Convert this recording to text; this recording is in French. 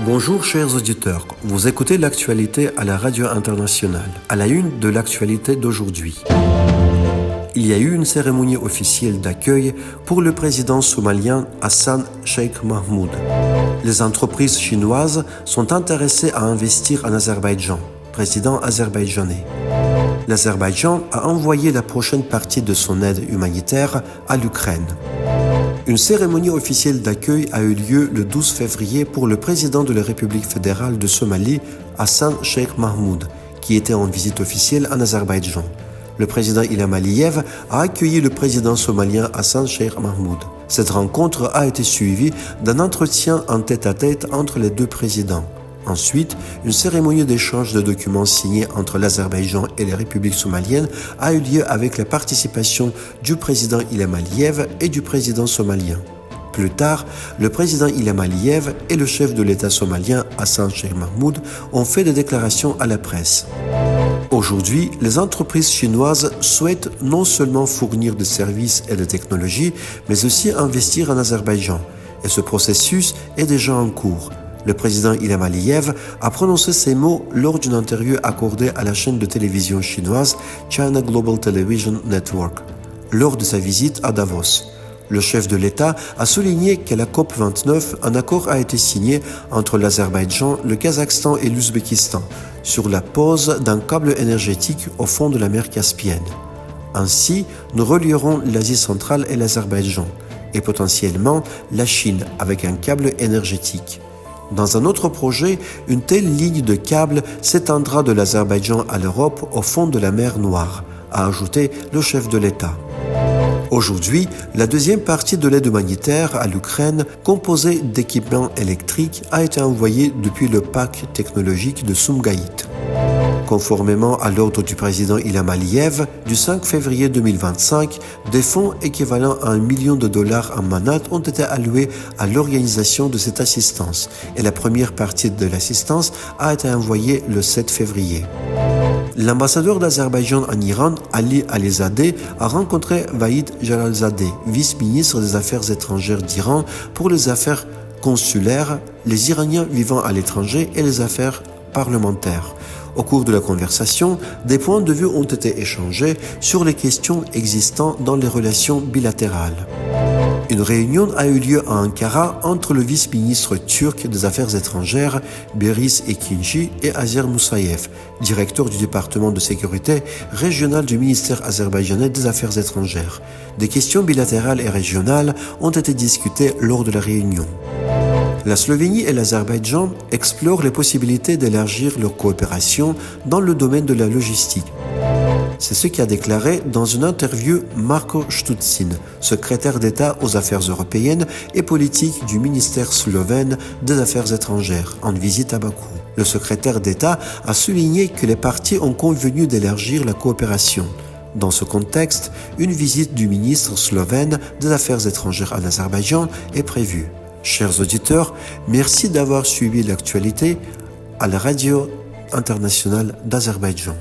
Bonjour chers auditeurs, vous écoutez l'actualité à la radio internationale, à la une de l'actualité d'aujourd'hui. Il y a eu une cérémonie officielle d'accueil pour le président somalien Hassan Sheikh Mahmoud. Les entreprises chinoises sont intéressées à investir en Azerbaïdjan, président azerbaïdjanais. L'Azerbaïdjan a envoyé la prochaine partie de son aide humanitaire à l'Ukraine. Une cérémonie officielle d'accueil a eu lieu le 12 février pour le président de la République fédérale de Somalie, Hassan Sheikh Mahmoud, qui était en visite officielle en Azerbaïdjan. Le président Ilham Aliyev a accueilli le président somalien Hassan Sheikh Mahmoud. Cette rencontre a été suivie d'un entretien en tête-à-tête entre les deux présidents. Ensuite, une cérémonie d'échange de documents signés entre l'Azerbaïdjan et la République somalienne a eu lieu avec la participation du président Ilham Aliyev et du président somalien. Plus tard, le président Ilham Aliyev et le chef de l'État somalien Hassan Sheikh Mahmoud ont fait des déclarations à la presse. Aujourd'hui, les entreprises chinoises souhaitent non seulement fournir des services et des technologies, mais aussi investir en Azerbaïdjan. Et ce processus est déjà en cours. Le président Ilham Aliyev a prononcé ces mots lors d'une interview accordée à la chaîne de télévision chinoise China Global Television Network, lors de sa visite à Davos. Le chef de l'État a souligné qu'à la COP29, un accord a été signé entre l'Azerbaïdjan, le Kazakhstan et l'Ouzbékistan sur la pose d'un câble énergétique au fond de la mer Caspienne. Ainsi, nous relierons l'Asie centrale et l'Azerbaïdjan, et potentiellement la Chine avec un câble énergétique. Dans un autre projet, une telle ligne de câble s'étendra de l'Azerbaïdjan à l'Europe au fond de la mer Noire, a ajouté le chef de l'État. Aujourd'hui, la deuxième partie de l'aide humanitaire à l'Ukraine, composée d'équipements électriques, a été envoyée depuis le parc technologique de Sumgait. Conformément à l'ordre du président Ilham Aliyev, du 5 février 2025, des fonds équivalents à $1 million en manat ont été alloués à l'organisation de cette assistance et la première partie de l'assistance a été envoyée le 7 février. L'ambassadeur d'Azerbaïdjan en Iran, Ali Alizadeh, a rencontré Vahid Jalalzadeh, vice-ministre des Affaires étrangères d'Iran pour les affaires consulaires, les Iraniens vivant à l'étranger et les affaires parlementaires. Au cours de la conversation, des points de vue ont été échangés sur les questions existantes dans les relations bilatérales. Une réunion a eu lieu à Ankara entre le vice-ministre turc des Affaires étrangères, Beris Ekinci, et Azer Moussaïev, directeur du département de sécurité régional du ministère azerbaïdjanais des Affaires étrangères. Des questions bilatérales et régionales ont été discutées lors de la réunion. La Slovénie et l'Azerbaïdjan explorent les possibilités d'élargir leur coopération dans le domaine de la logistique. C'est ce qu'a déclaré dans une interview Marko Štucin, secrétaire d'État aux affaires européennes et politiques du ministère slovène des Affaires étrangères, en visite à Bakou. Le secrétaire d'État a souligné que les parties ont convenu d'élargir la coopération. Dans ce contexte, une visite du ministre slovène des Affaires étrangères en Azerbaïdjan est prévue. Chers auditeurs, merci d'avoir suivi l'actualité à la radio internationale d'Azerbaïdjan.